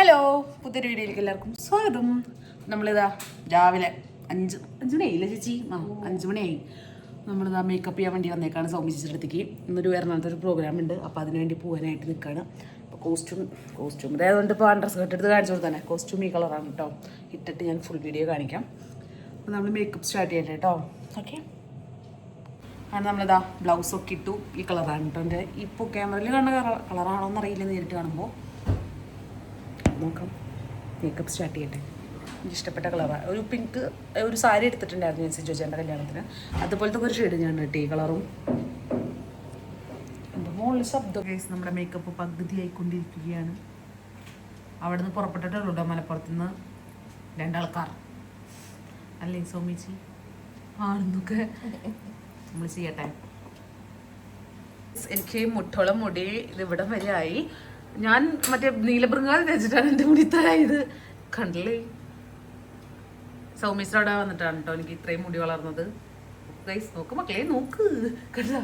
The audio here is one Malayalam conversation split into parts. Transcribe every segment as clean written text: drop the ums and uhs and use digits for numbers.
ഹലോ, പുതിയൊരു വീഡിയോയിലേക്ക് എല്ലാവർക്കും സ്വാഗതം. നമ്മളിതാ രാവിലെ 5 മണിയായില്ല ചേച്ചി? 5 മണിയായി. നമ്മളിതാ മേക്കപ്പ് ചെയ്യാൻ വേണ്ടി വന്നേക്കാണ് സൗമ്യ ചേച്ചിയുടെ അടുത്തേക്ക്. ഇന്നൊരു എറണാകുളത്ത് ഒരു പ്രോഗ്രാം ഉണ്ട്, അപ്പോൾ അതിന് വേണ്ടി പോകാനായിട്ട് നിൽക്കുകയാണ്. അപ്പോൾ കോസ്റ്റ്യൂം അതായതുകൊണ്ട് ഇപ്പോൾ ഡ്രസ് സ്കർട്ട് എടുത്ത് കാണിച്ചു കൊടുത്തന്നെ. കോസ്റ്റ്യൂം ഈ കളറാണ് കേട്ടോ. ഇട്ടിട്ട് ഞാൻ ഫുൾ വീഡിയോ കാണിക്കാം. അപ്പോൾ നമ്മൾ മേക്കപ്പ് സ്റ്റാർട്ട് ചെയ്യട്ടെ കേട്ടോ. ഓക്കെ, ആണ് നമ്മളിതാ ബ്ലൗസൊക്കെ ഇട്ടു. ഈ കളറാണ് കേട്ടോ. എൻ്റെ ഇപ്പോൾ ക്യാമറയിൽ കാണുന്ന കളറാണോ എന്നറിയില്ല, നേരിട്ട് കാണുമ്പോൾ നോക്കാം. മേക്കപ്പ് സ്റ്റാർട്ട് ചെയ്യട്ടെ. എനിക്ക് ഇഷ്ടപ്പെട്ട കളറാണ്. ഒരു പിങ്ക് ഒരു സാരി എടുത്തിട്ടുണ്ടായിരുന്നു ഞാൻ സിജോജേൻ്റെ കല്യാണത്തിന്. അതുപോലത്തെ ഒരു ഷെയ്ഡ് ഞാൻ ഇട്ട്. ഈ കളറും എൻ്റെ മുകളിൽ ശബ്ദം. കേസ് നമ്മുടെ മേക്കപ്പ് പകുതി ആയിക്കൊണ്ടിരിക്കുകയാണ്. അവിടെ നിന്ന് പുറപ്പെട്ടിട്ടുള്ളൂ കേട്ടോ, മലപ്പുറത്ത് നിന്ന് 2 ആൾക്കാർ അല്ലേ സോമിച്ചി? ആണെന്നൊക്കെ നമ്മൾ ചെയ്യട്ടെ. എനിക്ക് മുട്ടോളം മുടി ഇതിവിടം വരെ ആയി. ഞാൻ മറ്റേ നീലബൃങ്കാതി തേച്ചിട്ടാണ് എൻ്റെ മുടി ഇത്രയായത്. കണ്ടില്ലേ, സൗമിശ്രവിടെ വന്നിട്ടാണ് കേട്ടോ എനിക്ക് ഇത്രയും മുടി വളർന്നത്. ഗൈസ് നോക്ക് മക്കളെ, നോക്ക് കേട്ടോ.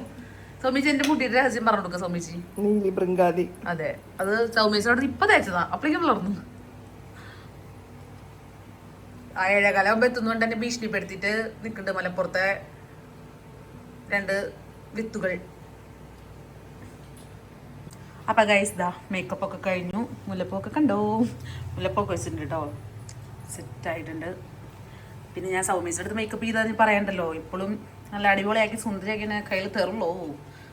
സൗമിച്ചി എൻ്റെ മുടിയുടെ രഹസ്യം പറഞ്ഞു കൊടുക്കുക സൗമിച്ചി. നീലബൃങ്കാതി. അതെ, അത് സൗമിശ്രവിടെ ഇപ്പൊ തേച്ചതാ, അപ്പോഴേക്കും വളർന്നു. ആ 7 കാലം എത്തുന്നതുകൊണ്ട് തന്നെ ഭീഷണിപ്പെടുത്തിയിട്ട് നിൽക്കുന്നുണ്ട് മലപ്പുറത്തെ 2 വിത്തുകൾ. അപ്പം ഗൈസ് ദാ മേക്കപ്പ് ഒക്കെ കഴിഞ്ഞു. മുല്ലപ്പൊക്കെ കണ്ടോ? മുല്ലപ്പൊക്കെ വെച്ചിട്ടുണ്ട് കേട്ടോ, സെറ്റായിട്ടുണ്ട്. പിന്നെ ഞാൻ സൗമ്യയുടെ അടുത്ത് മേക്കപ്പ് ചെയ്താൽ പറയണ്ടല്ലോ, ഇപ്പോഴും നല്ല അടിപൊളിയാക്കി സുന്ദരിയാക്കി കയ്യിൽ തരുള്ളൂ.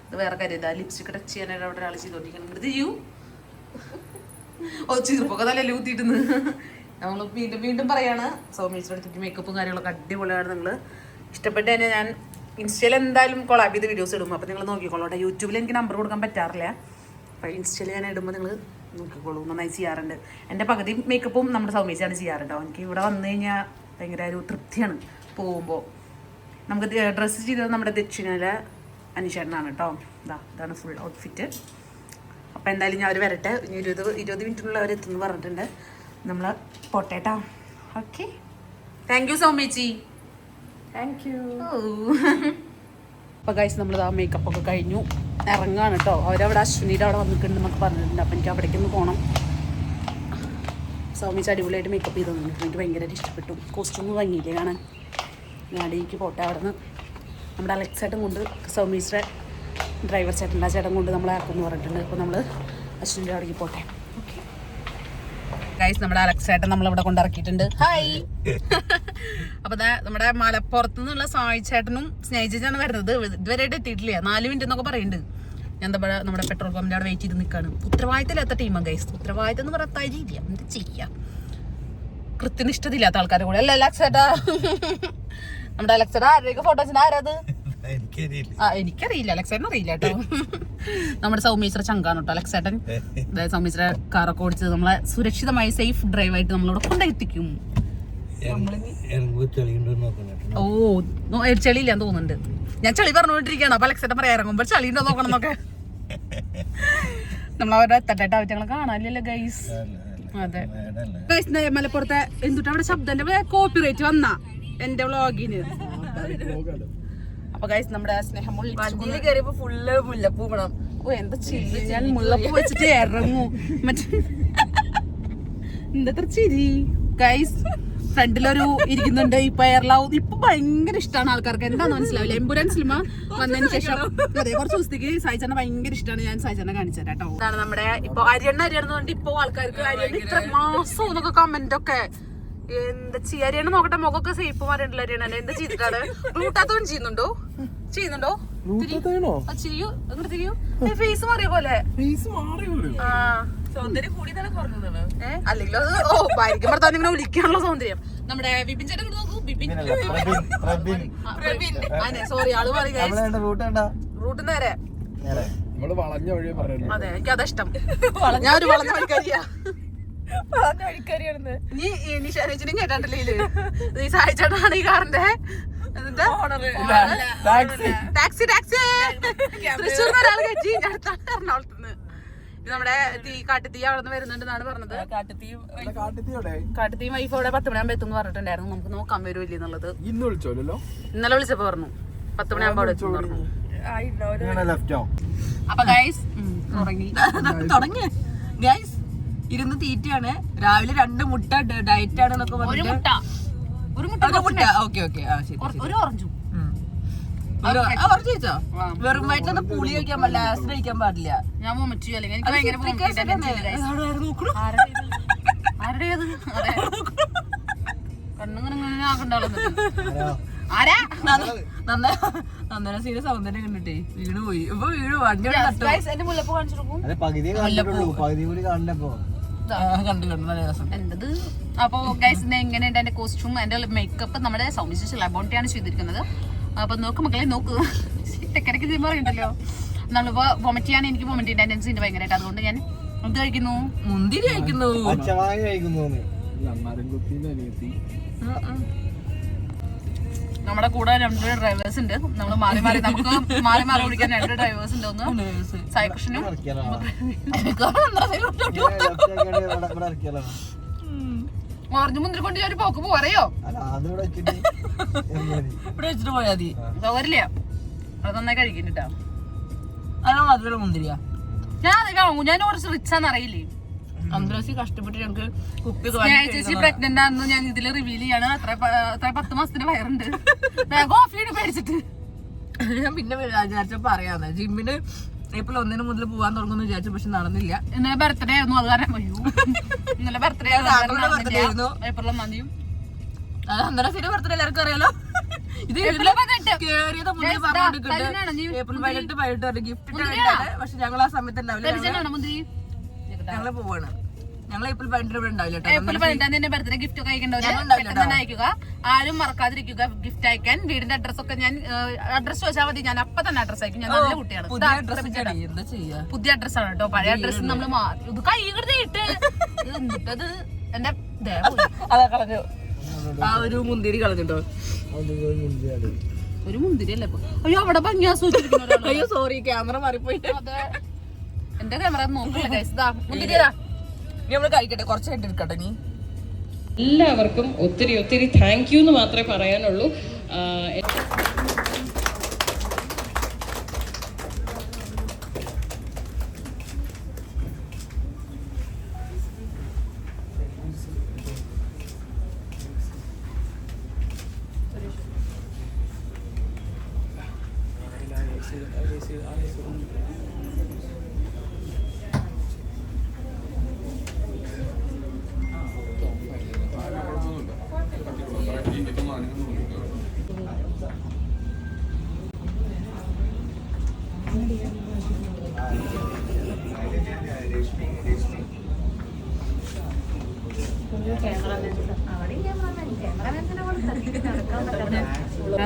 ഇത് വേറെ കാര്യം. ഇതാ ലിപ്സ്റ്റിക് ടച്ച് ചെയ്യാനായിട്ട് അവിടെ ഒരാൾ ചെയ്തോണ്ടിരിക്കണം. ഇത് ചെയ്യൂ. ചെറുപ്പൊക്കെ നല്ല ലൂത്തിയിട്ടെന്ന്. നമ്മൾ വീണ്ടും പറയാണ്, സൗമ്യയുടെ അടുത്തേക്ക് മേക്കപ്പും കാര്യങ്ങളൊക്കെ അടിപൊളിയാണ്. നിങ്ങൾ ഇഷ്ടപ്പെട്ട് തന്നെ ഞാൻ ഇൻസ്റ്റയിൽ എന്തായാലും കൊളാബ് ചെയ്ത് വീഡിയോസ് ഇടും. അപ്പോൾ നിങ്ങൾ നോക്കിക്കോളൂ. യൂട്യൂബിൽ എനിക്ക് നമ്പർ കൊടുക്കാൻ പറ്റാറില്ല. അപ്പോൾ ഇൻസ്റ്റയിൽ ഞാൻ ഇടുമ്പോൾ നിങ്ങൾ നോക്കിക്കോളൂ. നന്നായി ചെയ്യാറുണ്ട്. എൻ്റെ പകുതി മേക്കപ്പും നമ്മുടെ സൗമ്യയാണ് ചെയ്യാറുണ്ടോ. എനിക്ക് ഇവിടെ വന്നു കഴിഞ്ഞാൽ ഭയങ്കര ഒരു തൃപ്തിയാണ്. പോകുമ്പോൾ നമുക്ക് ഡ്രസ്സ് ചെയ്തത് നമ്മുടെ ദക്ഷിണയിലെ അനീഷേട്ടനാണ് കേട്ടോ. ഇതാണ് ഫുൾ ഔട്ട്ഫിറ്റ്. അപ്പോൾ എന്തായാലും ഞാൻ അവർ വരട്ടെ. ഇനി 20 മിനിറ്റിനുള്ള അവർ എത്തുമെന്ന് പറഞ്ഞിട്ടുണ്ട്. നമ്മൾ പോട്ടേട്ടോ. ഓക്കെ, താങ്ക് യു സൗമ്യച്ചി. Thank you. അപ്പോൾ ഗൈസ് നമ്മളിതാ മേക്കപ്പൊക്കെ കഴിഞ്ഞു ഇറങ്ങാണ് കേട്ടോ. അവരവിടെ അശ്വിനിയുടെ അവിടെ വന്നിട്ടുണ്ട് എന്നൊക്കെ പറഞ്ഞിട്ടുണ്ട്. അപ്പോൾ എനിക്ക് അവിടേക്കൊന്ന് പോകണം. സൗമ്യച്ച് അടിപൊളിയായിട്ട് മേക്കപ്പ് ചെയ്ത് തന്നിട്ടുണ്ട്. എനിക്ക് ഭയങ്കരമായിട്ട് ഇഷ്ടപ്പെട്ടു. കോസ്റ്റ്യൂം ഭംഗിയില്ലേ കാണാൻ. ഞാൻ അടിയിലേക്ക് പോട്ടെ. അവിടെ നിന്ന് നമ്മുടെ അലക്സ് ചേട്ടൻ കൊണ്ട് സൗമ്യച്ചിയുടെ ഡ്രൈവർ ചേട്ടൻ്റെ ചേട്ടൻ കൊണ്ട് നമ്മളെ ആക്കുമെന്ന് പറഞ്ഞിട്ടുണ്ട്. അപ്പോൾ നമ്മൾ അശ്വിനിയുടെ അവിടേക്ക് പോട്ടെ. ഓക്കെ ഗൈസ്, നമ്മുടെ അലക്സ് ചേട്ടൻ നമ്മളിവിടെ കൊണ്ടിറക്കിയിട്ടുണ്ട്. ഹായ്. അപ്പോൾ നമ്മുടെ മലപ്പുറത്ത് നിന്നുള്ള സായി ചേട്ടനും സ്നേഹിച്ചാണ് വരുന്നത്. ഇതുവരെയായിട്ട് എത്തിയിട്ടില്ല. 4 മിനിറ്റ് എന്നൊക്കെ പറയുന്നുണ്ട്. ഞാൻ എന്താ പറയുക, നമ്മുടെ പെട്രോൾ പമ്പിൻ്റെ അവിടെ വെയിറ്റ് ചെയ്ത് നിൽക്കുകയാണ്. ഉത്തരവാദിത്തമില്ലാത്ത ടീമാണ് ഗൈസ്. ഉത്തരവാദിത്തം എന്ന് പറയാൻ തരില്ല. എന്ത് ചെയ്യാം, കൃത്യനിഷ്ഠതയില്ലാത്ത ആൾക്കാരെ കൂടെ അല്ല അലക്സേട്ടാ. നമ്മുടെ അലക്സേട്ടാ ആരുടെയൊക്കെ ഫോട്ടോസിന് ആരാത്? എനിക്കറിയില്ല, അലക്സേട്ടൻ അറിയില്ല കേട്ടോ. നമ്മുടെ സൗമ്യശ്ര ചങ്കാണ് കേട്ടോ അലക്സേട്ടൻ. അതായത് സൗമ്യശ്ര കാറൊക്കെ ഓടിച്ചത് നമ്മളെ സുരക്ഷിതമായി സേഫ് ഡ്രൈവായിട്ട് നമ്മളിവിടെ കൊണ്ടെത്തിക്കും. ഓ, ചെളിയില്ലാന്ന് തോന്നുന്നുണ്ട്. ഞാൻ ചളി പറഞ്ഞുകൊണ്ടിരിക്കുകയാണ്. അപ്പൊ അലക്സേട്ടൻ പറയാം ഇറങ്ങുമ്പോൾ ചളി ഉണ്ടോ നോക്കണം എന്നൊക്കെ. നമ്മളവരുടെ എത്തട്ടായിട്ട് അവറ്റങ്ങളെ കാണാനില്ലല്ലോ ഗൈസ്. അതെ ഗൈസ്, മലപ്പുറത്തെ എന്തുട്ടാ അവിടെ ശബ്ദന്റെ കോപ്പിറൈറ്റ് വന്ന എന്റെ വ്ളോഗിന്. അപ്പൊ ഗൈസ് നമ്മുടെ സ്നേഹം ഫുള്ള് മുല്ലപ്പൂ വേണം. ഓ എന്താ ചിരി, ഞാൻ മുല്ലപ്പൂ വെച്ചിട്ട് ഇറങ്ങൂ. മറ്റേ എന്താ ചിരി ഗൈസ്. ഫ്രണ്ടിലൊരു ഇരിക്കുന്നുണ്ട്. ഇപ്പൊ എയർലൗ ഇപ്പൊ ഭയങ്കര ഇഷ്ടമാണ് ആൾക്കാർക്ക്. എന്താന്ന് മനസ്സിലാവില്ല. എമ്പുരാൻ സിനിമ വന്നതിന് ശേഷം അതെ കുറച്ച് ദിവസത്തേക്ക് സായിച്ചേട്ടനെ ഭയങ്കര ഇഷ്ടമാണ്. ഞാൻ സായിച്ചേട്ടനെ കാണിച്ചു തരാം കേട്ടോ. ഇതാണ് നമ്മുടെ ഇപ്പൊ അരിയണ്ണ ഇപ്പൊ ആൾക്കാർക്ക് അരിയണ്ണ ഇത്ര മാസം എന്നൊക്കെ കമന്റ് ഒക്കെ. എന്താ ചെയ്യാ, അരിയണ്ണ നോക്കട്ടെ. മുഖമൊക്കെ സേഫ് മാറിയിട്ടില്ല. അരിയണ്ണ എന്താ ചെയ്തിട്ടാണ്? ബ്ലൂട്ടാത്തോൺ ചെയ്യുന്നുണ്ടോ? ചെയ്യൂ, അങ്ങോട്ട് ചെയ്യൂ. ഫേസ് മാറിയ പോലെ. അല്ലെങ്കിൽ ഭാര്യയ്ക്ക് ഭർത്താവിനെ ഇങ്ങനെ വിളിക്കാനുള്ള സൗന്ദര്യം. നമ്മുടെ ബിപിൻ ചേട്ടൻ നോക്കൂ. ബിപിൻ സോറി ആള് പറയും റൂട്ട് നേരെ. അതെ, എനിക്ക് അതാ ഇഷ്ടം. ഞാൻ ഒരു വളഞ്ഞ വഴിക്കാരിയാ. നീ നിഷാനേച്ചിനും കേട്ടാണ്ടല്ലേ നീ സഹായിച്ചാണ് ഈ കാറിന്റെ ടാക്സി തൃശ്ശൂർ ഒരാൾ കയറ്റി എറണാകുളത്തുനിന്ന്. നമ്മുടെ കാട്ടുതീ അവിടെ നിന്ന് വരുന്നുണ്ടെന്നാണ് പറഞ്ഞത്. കാട്ടുതീ വൈഫ് അവിടെ 10 മണിയാകുമ്പോ എത്തും പറഞ്ഞിട്ടുണ്ടായിരുന്നു. നമുക്ക് നോക്കാൻ വരുമല്ലേ എന്നുള്ളത്. ഇന്നലെ വിളിച്ചപ്പോ പറഞ്ഞു 10 മണിയാകുമ്പോ അവിടെ എത്തും പറഞ്ഞു. അപ്പൊ ഗൈസ് തുടങ്ങി ഗൈസ് ഇരുന്ന് തീറ്റയാണ്. രാവിലെ 2 മുട്ട ഡയറ്റ് ആണെന്നൊക്കെ പറഞ്ഞിട്ട് ഓക്കെ ഒരു ഓറഞ്ചും ചോദിച്ചോ. വെറും വയറ്റിലൊന്നും പുളി കഴിക്കാൻ പാടില്ല, ആസിഡ് കഴിക്കാൻ പാടില്ല. ഞാൻ വൊമിറ്റ് അല്ലെങ്കിൽ എനിക്ക് ഭയങ്കര കണ്ണിങ്ങനെ ആക്കണ്ടാവുന്നത്. നന്ദനസീന്റെ സൗന്ദര്യം കണ്ടിട്ടേ വീണ് പോയി. ഇപ്പൊ വീണ് വണ്ടി എന്റെ മുല്ലപ്പ് കാണിച്ചിരിക്കും കണ്ടു നല്ല രസം എന്റത്. അപ്പൊ ഗൈസ് എങ്ങനെയുണ്ട് എന്റെ കോസ്റ്റ്യൂം, എന്റെ മേക്കപ്പ് നമ്മുടെ സൗമ്യ ലബോണ്ടിയാണ് ചെയ്തിരിക്കുന്നത്. അപ്പൊ നോക്ക് മക്കളെ നോക്ക്, ഇടയ്ക്കിടയ്ക്ക് ഇത് പറയുന്നുണ്ടല്ലോ. നമ്മളിപ്പോ വൊമിറ്റ് ചെയ്യാൻ എനിക്ക് വൊമിറ്റ് ടെൻഡൻസി ഉണ്ട് ഭയങ്കരമായിട്ട്. അതുകൊണ്ട് ഞാൻ എന്ത് കഴിക്കുന്നു? മുന്തിരി കഴിക്കുന്നു. നമ്മുടെ കൂടെ 2 ഡ്രൈവേഴ്സ് ഉണ്ട്. നമ്മൾ മാറി മാറി നമുക്ക് മാറി മാറി ഓടിക്കാൻ 2 ഡ്രൈവേഴ്സ് ഉണ്ട്. ഒന്ന് സൈക്കഷനും ഓറഞ്ച് മുന്തിരി കൊണ്ട് ഞാൻ പോക്ക് പോരയോ ഇവിടെ വെച്ചിട്ട് പോയാ മതി. സൗകര്യമില്ല, അത് നന്നായി കഴിക്കുന്നുട്ടാ. അതാ മധുരം മുന്തിരിയാ. ഞാൻ ഞാൻ കുറച്ച് റിച്ചാന്ന് അറിയില്ലേ. അന്തരാശി കഷ്ടപ്പെട്ട് ഞങ്ങക്ക് കുപ്പി ചേച്ചി പ്രഗ്നന്റ് ആണെന്ന് ഞാൻ ഇതില് റിവീൽ ചെയ്യാണ്. അത്ര 10 മാസത്തിന് വയറുണ്ട്. കോഫിയാണ് പേടിച്ചിട്ട് ഞാൻ പിന്നെ വിചാരിച്ച പറയാന്ന്. ജിമ്മിന് ഏപ്രിൽ 1 മുതൽ പോവാൻ തുടങ്ങുന്നു വിചാരിച്ചു, പക്ഷെ നടന്നില്ല. ഇന്നലെ ബർത്ത്ഡേ ആയിരുന്നു, അത് കാരണം ഇന്നലെ ബർത്ത്ഡേ ആയിരുന്നു ഏപ്രിൽ 1 അത് അന്തരാശിയുടെ ബർത്ത്ഡേ എല്ലാവർക്കും അറിയാലോ. ഇത് കേറിയത് മുന്നേ പറഞ്ഞിട്ടുണ്ട് ഏപ്രിൽ 18 ഗിഫ്റ്റ്. പക്ഷെ ഞങ്ങൾ ആ സമയത്ത് ഉണ്ടാവില്ല, മുന്തിരി ഞങ്ങള് പോവാണ്. ഞങ്ങൾ ഏപ്രിൽ 18 ഉണ്ടാവില്ല. ഏപ്രിൽ 18 ബർത്ത്ഡേ ഗിഫ്റ്റ് ഒക്കെ അയക്കേണ്ടവര് അയക്കുക. ആരും മറക്കാതിരിക്കുക ഗിഫ്റ്റ് അയക്കാൻ. വീടിന്റെ അഡ്രസ് ഒക്കെ ഞാൻ അഡ്രസ് ചോദിച്ചാൽ മതി, ഞാൻ അപ്പൊ തന്നെ അഡ്രസ് അയക്കും. ഞാൻ നല്ല കുട്ടിയാണ്. പുതിയ അഡ്രസ് ആണ് കേട്ടോ, പഴയ അഡ്രസ് നമ്മൾ ഇത് കൈ കിട്ടിട്ട് എന്നിട്ടത് എന്റെ അതാ കളഞ്ഞു. ആ ഒരു മുന്തിരി കളഞ്ഞിട്ടോ. ഒരു മുന്തിരി അല്ലേ? അയ്യോ അവിടെ ഭംഗിയാ സൂചിച്ചിരിക്കുന്നു. അയ്യോ സോറി, ക്യാമറ മാറിപ്പോയി. അതെ, എന്റെ ക്യാമറ നോക്കില്ല ഗൈസ്. മുന്തിരിയാ നമ്മള് കഴിക്കട്ടെ, കുറച്ചായിട്ട് എടുക്കട്ടെ. നീ എല്ലാവർക്കും ഒത്തിരി ഒത്തിരി താങ്ക് യു എന്ന് മാത്രമേ പറയാനുള്ളൂ.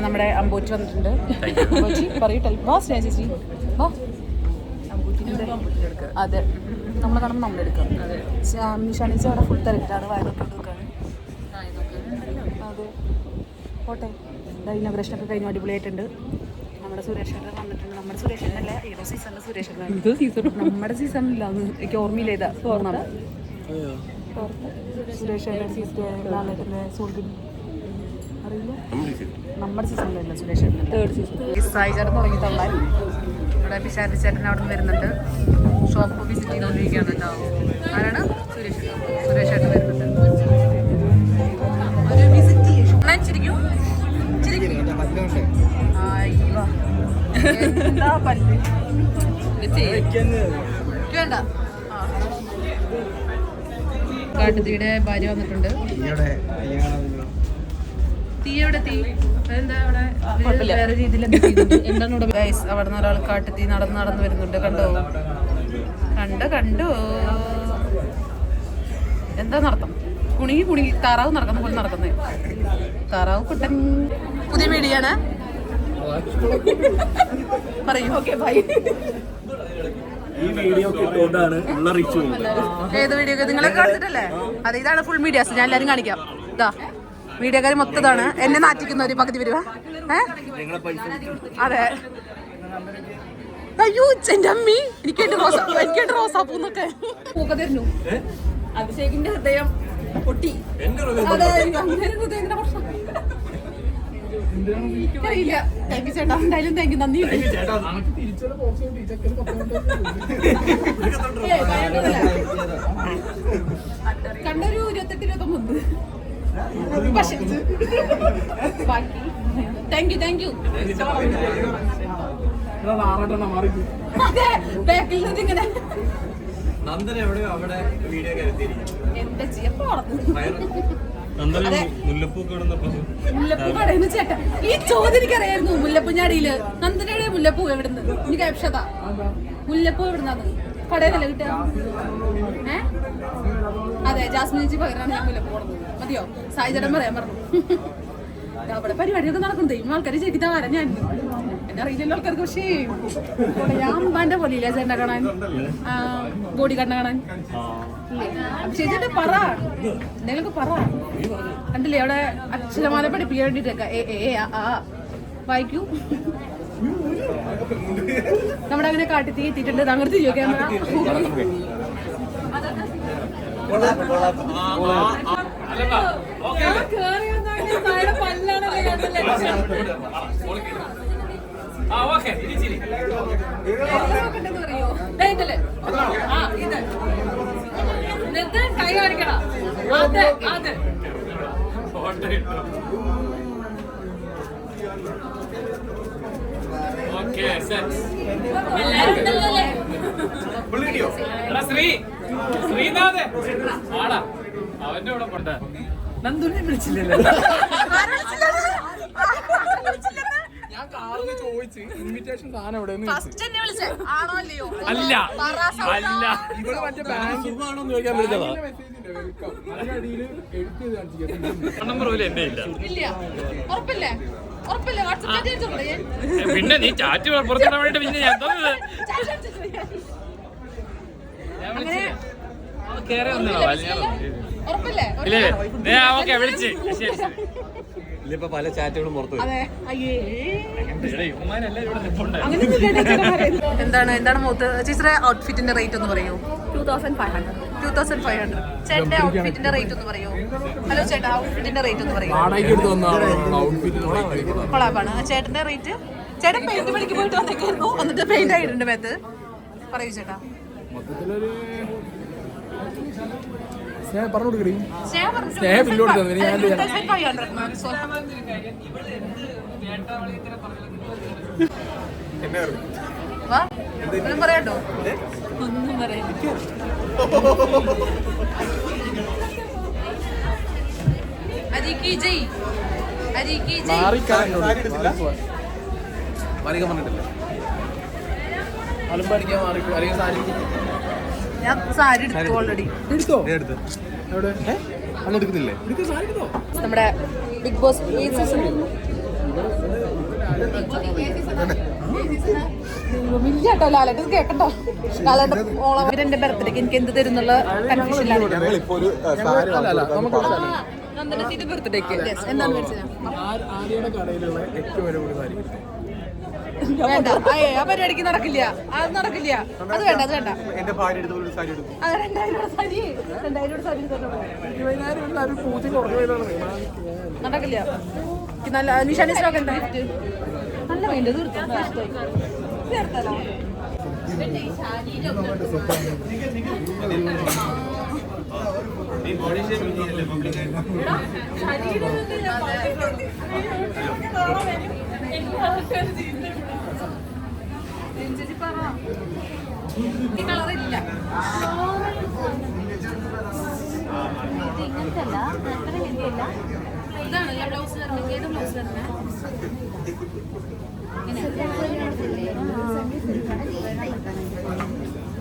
നമ്മുടെ അമ്പൂറ്റി വന്നിട്ടുണ്ട്. അമ്പൂറ്റി പറയൂട്ടെ, വാ സ്നേഹ ചേച്ചി വാ. അതെ, നമ്മളെ കാണുമ്പോൾ നമ്മളെടുക്കാം. നിഷാണിച്ച അവിടെ ഫുൾ തിരക്കിലാണ്, വയറൊക്കെ എടുക്കാണ്. അതെ പോട്ടെ. ഇനോഗ്രേഷനൊക്കെ കഴിഞ്ഞു, അടിപൊളിയായിട്ടുണ്ട്. നമ്മുടെ സുരേഷേട്ടൻ വന്നിട്ടുണ്ട്. നമ്മുടെ സുരേഷേട്ടനല്ല, ഏതോ സീസണിലെ സുരേഷേട്ടനാണ്. നമ്മുടെ സീസണില്ല, എനിക്ക് ഓർമ്മയില്ല. ഏതാ സുരേഷേട്ടൻ ലാലേട്ടൻ്റെ സോൾഗിൻ അറിയില്ല. നമ്മുടെ സീസണിലല്ല, സുരേഷേട്ടൻ തേർഡ് സീസൺ. സായി ചേട്ടൻ തുടങ്ങി തള്ളാൻ. ഇവിടെ പിശാരി ചേട്ടൻ അവിടെ നിന്ന് വരുന്നുണ്ട്. ഷോപ്പ് വിസിറ്റ് ചെയ്തുകൊണ്ടിരിക്കുകയാണ് കേട്ടോ. ആരാണ്? സുരേഷേട്ടൻ വരുന്നുണ്ട്. ഒരു വിസിറ്റ് ചിരിക്കും എന്താ പല്ല് വേണ്ട. കാട്ടുതീയുടെ ഭാര്യ വന്നിട്ടുണ്ട്. തീയുടെ തീ എന്താ അവിടെ വേറെ രീതിയിൽ എന്താണ് ഇവിടെ ഗൈസ്? അവിടെ നിന്ന് ഒരാൾ കാട്ടുതീ നടന്ന് വരുന്നുണ്ട്. കണ്ടോ എന്താ നടത്തം? കുണുങ്ങി താറാവ് നടക്കുന്ന പോലെ നടക്കുന്നത്. താറാവ് കുട്ടൻ. പുതിയ വീഡിയോയാണ്, പറയൂ. Okay bye. ഏത് വീഡിയോ? നിങ്ങളെ കാണിച്ചിട്ടല്ലേ? അതെ, ഇതാണ് ഫുൾ മീഡിയാസ്. ഞാൻ എല്ലാരും കാണിക്കാം. ഇതാ വീഡിയോക്കാർ മൊത്തതാണ്. എന്നെ നാറ്റിക്കുന്ന ഒരു പകുതി വരുവാ. അതെ. അയ്യോ എന്റെ അമ്മി, എനിക്കേണ്ട റോസാപ്പൂന്നൊക്കെ പൂക്ക തരുന്നു. അഭിഷേകിന്റെ ഹൃദയം പൊട്ടി. അതെ, ഹൃദയത്തിന്റെ പ്രശ്നം. അറിയില്ല. താങ്ക് യു ചേട്ടാ, എന്തായാലും താങ്ക് യു, നന്ദി. കണ്ടൊരു 28-29 പക്ഷേ ബാക്കി താങ്ക് യു. അതെ, ബാക്കിൽ നിന്ന് ഇങ്ങനെ എന്താ ചെയ്യപ്പോ മുല്ലപ്പൂ കടയെന്ന് ചേട്ടാ, ഈ ചോദ്യം എനിക്കറിയായിരുന്നു. മുല്ലപ്പൂഞ്ഞാടിയില് നന്ദനയുടെ മുല്ലപ്പൂ എവിടുന്ന്? എനിക്ക് അക്ഷത മുല്ലപ്പൂ എവിടുന്നാണ്? കടയിലല്ലേ കിട്ടുക? അതെ, ജാസ്മിൻ ചേച്ചി പകരാണ് ഞാൻ മുല്ലപ്പൂ കൊടുത്തത്. മതിയോ? സായി ചേട്ടൻ പറയാൻ പറഞ്ഞു. അവിടെ പരിപാടിയൊക്കെ നടക്കുന്നത് ഈ ആൾക്കാർ ശരിക്കും വരാൻ ഞാൻ എന്നെ അറിയില്ലല്ലോ ആൾക്കാർക്ക്. പക്ഷേ ഞാൻ അമ്മാന്റെ പോലെയില്ല ചേട്ടനെ കാണാൻ, ബോഡി കണ്ണ കാണാൻ. ചേച്ചിട്ട് പറ, എന്തെങ്കിലുമൊക്കെ പറ. കണ്ടില്ലേ അവിടെ അക്ഷരമാല പഠിപ്പിക്കാൻ വേണ്ടിട്ടൊക്കെ വായിക്കൂ. നമ്മുടെ അങ്ങനെ കാട്ടി എത്തിയിട്ടുണ്ട്. അങ്ങനെ തിരിയോ ക്യാമറ. കൈ കാണിക്കണം. ശ്രീനാഥ് അവന്റെ കൂടെ പോണ്ട. നന്ദുനെ വിളിച്ചില്ലല്ലോ. ഞാൻ കാറിന് ചോദിച്ചു ഇൻവിറ്റേഷൻ സാധനം എവിടെ അല്ല അല്ല ഇവിടെ മറ്റേ ബാങ്ക് ചോദിക്കാൻ വിളിച്ചതാ. അതിനടിയിൽ എഴുത്ത് നമ്പർ പോലും എന്റെ ഇല്ല. ഉറപ്പില്ലേ? പിന്നെ നീ ചാറ്റ് പുറത്തിടാൻ വേണ്ടിട്ട് പിന്നെ ഞാൻ തോന്നുന്നത് കേറി വന്നോ. ഇല്ലേ ഓക്കെ വിളിച്ച് ശരി ശരി. ഇതിലിപ്പോ പല ചാറ്റുകളും പുറത്തു എന്താണ് മൂത്ത് ചേച്ചിയുടെ ഔട്ട്ഫിറ്റിന്റെ റേറ്റ് ഒന്ന് പറയൂ? 2500. ചേട്ടന്റെ ഔട്ട്ഫിറ്റിന്റെ റേറ്റ് ഒന്ന് പറയൂ? ഹലോ ചേട്ടാ, ഔട്ട്ഫിറ്റിന്റെ റേറ്റ് ഒന്ന് പറയൂ? കൊളാബാണ് ചേട്ടന്റെ റേറ്റ്. ചേട്ടൻ പെയിന്റ് പണിക്ക് പോയിട്ട് വന്നേക്കായിരുന്നു, എന്നിട്ട് പെയിന്റ് ആയിട്ടുണ്ട് മേത്ത്. പറയൂ ചേട്ടാ. പറഞ്ഞു കൊടുക്കണേ. പറയാട്ടോ, ഒന്നും പറയാ. ഞാൻ സാരി എടുത്തു ഓൾറെഡി. നമ്മുടെ ബിഗ് ബോസ് ഇല്ലാട്ടോ ലാലേട്ടൻ കേക്കട്ടോ. ലാലേട്ടൻ ഓളവരെന്റെ ബർത്ത്ഡേക്ക് എനിക്ക് എന്ത് തരുന്നുള്ള കൺഫ്യൂഷനിലാണ്. നന്ദനത്തിന്റെ ബർത്ത്ഡേക്ക് എന്താണ് മേടിച്ചത്? വേണ്ട, ആ പരിപാടിക്ക് നടക്കില്ല. അത് നടക്കില്ല. അത് വേണ്ട, അത് വേണ്ട. എന്റെ ഭാര്യ എടുത്ത ഒരു സാരി എടുക്കും. 2000 സാരി നടക്കില്ല. നല്ല നിഷാനിസ്റ്റൊക്കെ എന്താ ഗിഫ്റ്റ്? നല്ല വേണ്ടത് കളറില്ല. ഇതാണല്ലേ ബ്ലൗസ് വരുന്നത്? ഏത് ബ്ലൗസ് വരുന്നത്?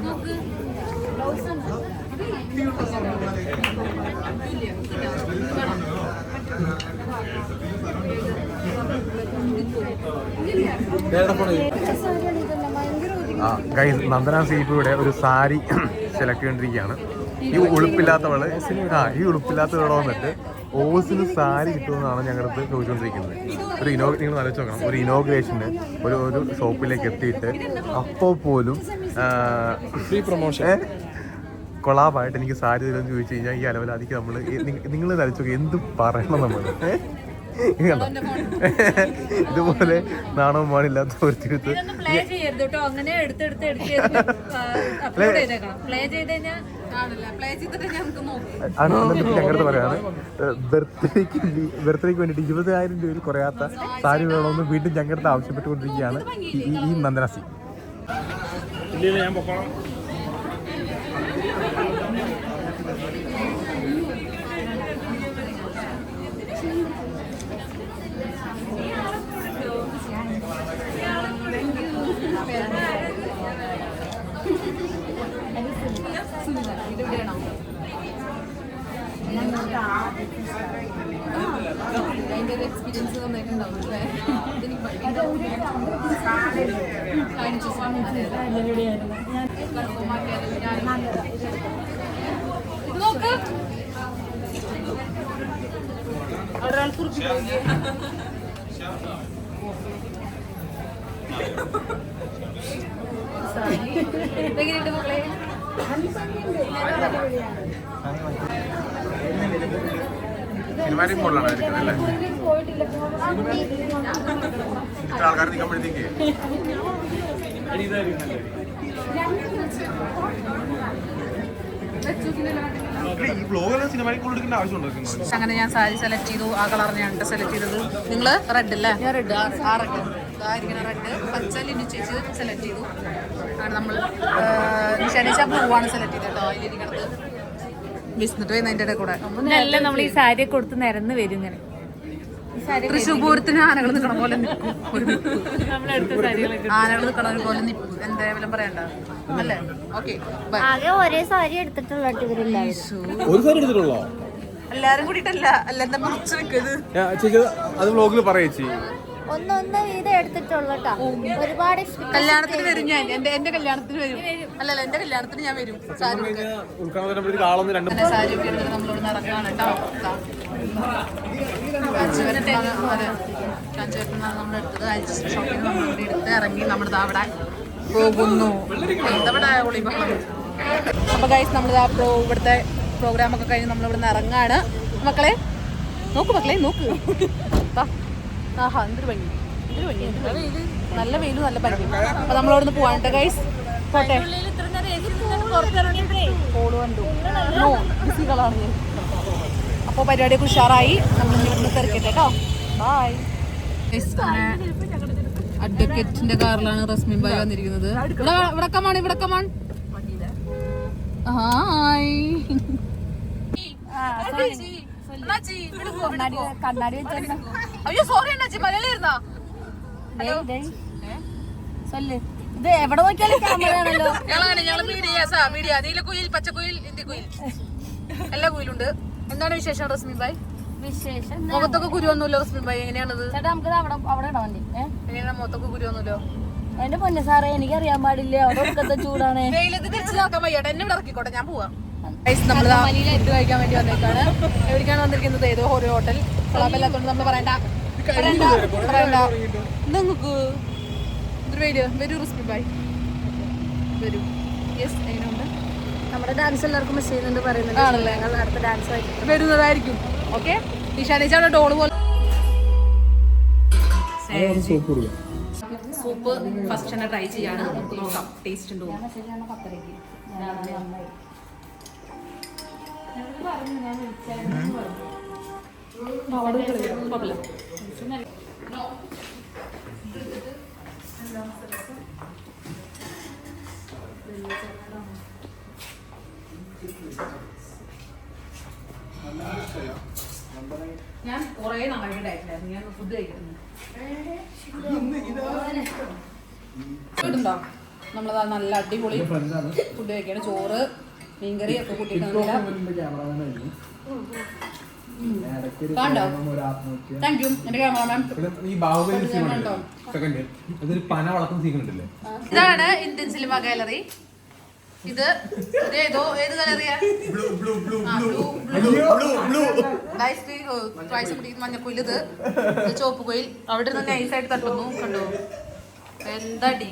നോക്ക് ബ്ലൗസ് നന്ദന സീപ്പിയുടെ ഒരു സാരി സെലക്ട് ചെയ്തിരിക്കുകയാണ്. ഈ ഉളുപ്പില്ലാത്തവള് ഈ ഉളുപ്പില്ലാത്തവളെ വന്നിട്ട് ഓസിന് സാരി കിട്ടുമെന്നാണ് ഞങ്ങളടുത്ത് ചോദിച്ചുകൊണ്ടിരിക്കുന്നത്. നിങ്ങൾ ആലോചിച്ച് നോക്കണം, ഒരു ഇനോഗ്രേഷന് ഒരു ഷോപ്പിലേക്ക് എത്തിയിട്ട് അപ്പോൾ പോലും ഫ്രീ പ്രൊമോഷൻ കൊളാബായിട്ട് എനിക്ക് സാരി തരുമെന്ന് ചോദിച്ചു കഴിഞ്ഞാൽ ഈ അലവലാതിക്ക് നമ്മൾ നിങ്ങൾ ആലോചിച്ച് നോക്കുക എന്ത് പറയണം നമ്മൾ. ഇത് കണ്ടോ ഇതുപോലെ നാണവും മാണില്ലാത്ത ഒരു തിരുത്ത് പ്ലേ ചെയ്യരുത് കേട്ടോ. അങ്ങനെ എടുത്തെടുത്ത് അപ്ലോഡ് ചെയ്തേക്കണം. പ്ലേ ചെയ്ത് കഴിഞ്ഞാൽ ഞങ്ങളുടെ പറയാണ് ബർത്ത്ഡേക്ക് വേണ്ടിയിട്ട് 20,000 രൂപയിൽ കുറയാത്ത സാരി വേണമെന്ന് വീണ്ടും ഞങ്ങളുടെ ആവശ്യപ്പെട്ടുകൊണ്ടിരിക്കുകയാണ് ഈ നന്ദനാസി. ഞാൻ പൊക്കോളാം. എക്സ്പീരിയൻസ് തന്നിട്ടുണ്ടാവും അല്ലേ? ഒരാൾ കുറിച്ച് എങ്ങനെയുണ്ട് മക്കളെ? സിനിമാറ്റിക് മോഡലാണ് ഇരിക്കുന്നത് അല്ലേ? ഇത്ര ആൾക്കാർ നിൽക്കുമ്പോഴത്തേക്ക് ഈ ബ്ലോഗെല്ലാം സിനിമാറ്റിക് മോഡ് എടുക്കേണ്ട ആവശ്യമുണ്ടോ? അങ്ങനെ ഞാൻ സാരി സെലക്ട് ചെയ്തു. ആ കളർ ഞാൻ സെലക്ട് ചെയ്തത്. നിങ്ങള് റെഡ് അല്ലേ? ഞാൻ റെഡ്. ആ റെഡ് ഇങ്ങനെ റെഡ് പച്ച ലിനിച്ചേച്ച് സെലക്ട് ചെയ്തു. അങ്ങനെ നമ്മൾ ശനിച്ച ബ്ലൂ ആണ് സെലക്ട് ചെയ്തത് കേട്ടോ. അതിലിരിക്കണത് വിസ്ന്നിട്ട് വരുന്നതിൻ്റെ ഇടയിൽ കൂടെ നമ്മൾ ഈ സാരി കൊടുത്ത് നിരന്ന് വരും ഇങ്ങനെ. തൃശ്ശൂർ പൂരത്തിന് ആനകൾ നിൽക്കണ പോലെ നിൽക്കും. നമ്മളെടുത്ത സാരികളൊക്കെ ആനകൾ നിൽക്കണ പോലെ നിൽക്കും. എന്തായാലും പറയണ്ട അല്ലേ? ഓക്കെ ആകെ ഒരേ സാരി എടുത്തിട്ടുള്ള ഒരു സാരി എടുത്തിട്ടുള്ളോ? എല്ലാരും കൂടിയിട്ടല്ല. അല്ല എന്താ മുറിച്ച് വെക്കത് ചേച്ചി അത് വ്ലോഗിൽ പറയേച്ചി. ഒന്നൊന്ന് വീതം എടുത്തിട്ടുള്ളൂ ഒരുപാട് കല്യാണത്തിന് വരും ഞാൻ. എന്റെ കല്യാണത്തിന് വരും. അല്ലല്ല എന്റെ കല്യാണത്തിന് ഞാൻ വരും. സാരി ഉൾക്കാണുമ്പോഴത്തേക്ക് ആളൊന്ന് രണ്ട് സാരി ഒക്കെ എടുത്തിട്ട് നമ്മളിവിടെ നടക്കുകയാണ് കേട്ടോ. കാഞ്ചുവരത്താണ് നമ്മൾ എടുത്തത്. അരിസ്റ്റ് ഷോപ്പിൽ നിന്ന് നമ്മളിവിടെ എടുത്ത് ഇറങ്ങി നമ്മുടെ അവിടെ പോകുന്നു. എന്തവിടെ ഒളി ബഹളം. അപ്പൊ ഗൈസ് നമ്മളിതാ ഇവിടുത്തെ പ്രോഗ്രാമൊക്കെ കഴിഞ്ഞ് നമ്മളിവിടെ നിന്ന് ഇറങ്ങാണ്. മക്കളെ നോക്ക്, മക്കളെ നോക്ക്. ആഹാ എന്തൊരു ഭംഗി, എന്തൊരു ഭംഗി, നല്ല വെയിലും നല്ല ഭംഗി. അപ്പൊ നമ്മളിവിടെ നിന്ന് പോവാണ് ഗൈസ്. പോട്ടെ. കോള് കണ്ടു ബിസികളാണ് ഞാൻ. അപ്പോൾ പരിപാടിയൊക്കെ ഉഷാറായി. നമ്മൾ ഇവിടുന്ന് തിരക്കട്ടെ കേട്ടോ. ബായ്. അഡ്വക്കേറ്റിന്റെ കാറിലാണ് റസ്മിൻ ബായ് വന്നിരിക്കുന്നത്. ഇവിടെ കമാണ്, ഇവിടെ കമാണ്. ഹായ്. കണ്ണാടി വെച്ചാ അയ്യോ സോറി അണ്ണാച്ചി, മലയാളിയിരുന്നാ? ഇത് എവിടെ നോക്കിയാലും ക്യാമറയാണല്ലോ. ഞങ്ങള് മീഡിയ നീലക്കുയിൽ, പച്ചക്കുയിൽ, ഇന്ത്യ കുയിൽ, എല്ലാ കുയിലുണ്ട്. എന്താണ് വിശേഷം റസ്മിൻ ബായ്? വിശേഷം മുഖത്തൊക്കെ കുരുവൊന്നുമില്ലോ റസ്മിൻ ബായ്? എങ്ങനെയാണത്? ചേട്ടാ നമുക്ക് അവിടെ ഇടാൻ വേണ്ടി എങ്ങനെയാണ് മുഖത്തൊക്കെ കുരുവൊന്നുമില്ലോ? എന്റെ പൊന്നെ സാറേ എനിക്കറിയാൻ പാടില്ല. അവിടെ ചൂടാണ്. വെയിലത്ത് തിരിച്ചു നോക്കാൻ വയ്യാട്ടെ. എന്നെ ഇവിടെ ഇറക്കിക്കോട്ടെ, ഞാൻ പോവാം. നമ്മളിതാ ഫുഡ് കഴിക്കാൻ വേണ്ടി വന്നേക്കാണ്. എവിടേക്കാണ് വന്നിരിക്കുന്നത്? ഏതോ ഒരു ഹോട്ടൽ. ക്ലബല്ലാത്തോണ്ട് നമ്മൾ പറയണ്ട. നിങ്ങൾക്ക് വരൂ റസ്മിൻ ബായ്, വരൂ. യെസ്, എങ്ങനെയുണ്ട്? നമ്മുടെ ഡാൻസ് എല്ലാവർക്കും മിസ് ചെയ്യുന്നുണ്ട് പറയുന്നുണ്ട്. ആണല്ലേ? ഞങ്ങൾ അടുത്ത ഡാൻസ് വരുന്നതായിരിക്കും. ഓക്കെ. നിഷാനിച്ചാണ് ഡോള് പോലെ സൂപ്പ് ഫസ്റ്റ് തന്നെ ട്രൈ ചെയ്യാണ്. നോക്കാം ടേസ്റ്റ് ഉണ്ടോ. ഞാൻ കുറേ നാളായിട്ട് ഡയറ്റിലായിരുന്നു. ഞാൻ ഫുഡ് കഴിക്കുന്നു. ഇതുണ്ടോ? നമ്മളതാ നല്ല അടിപൊളി ഫുഡ് കഴിക്കാണ്. ചോറ്, മീൻകറി ഒക്കെ കൂട്ടിയിട്ടാണ്. കണ്ടോ? താങ്ക് യു എന്റെ ക്യാമറാമാൻ. ഈ ബാഹുബലി സെക്കൻഡ് അതൊരു പന വളർത്തുന്ന സീൻ ഉണ്ടല്ലേ? ഇതാണ് ഇന്ത്യൻ സിനിമ ഗാലറി. ഇത് ഏതോ ഏത് ഗാലറിയാ? മഞ്ഞക്കുയിൽ, ഇത് ചുവപ്പ് കുയിൽ. അവിടെ നിന്ന് നൈസായിട്ട് തട്ടുന്നു. കണ്ടോ? എന്താടി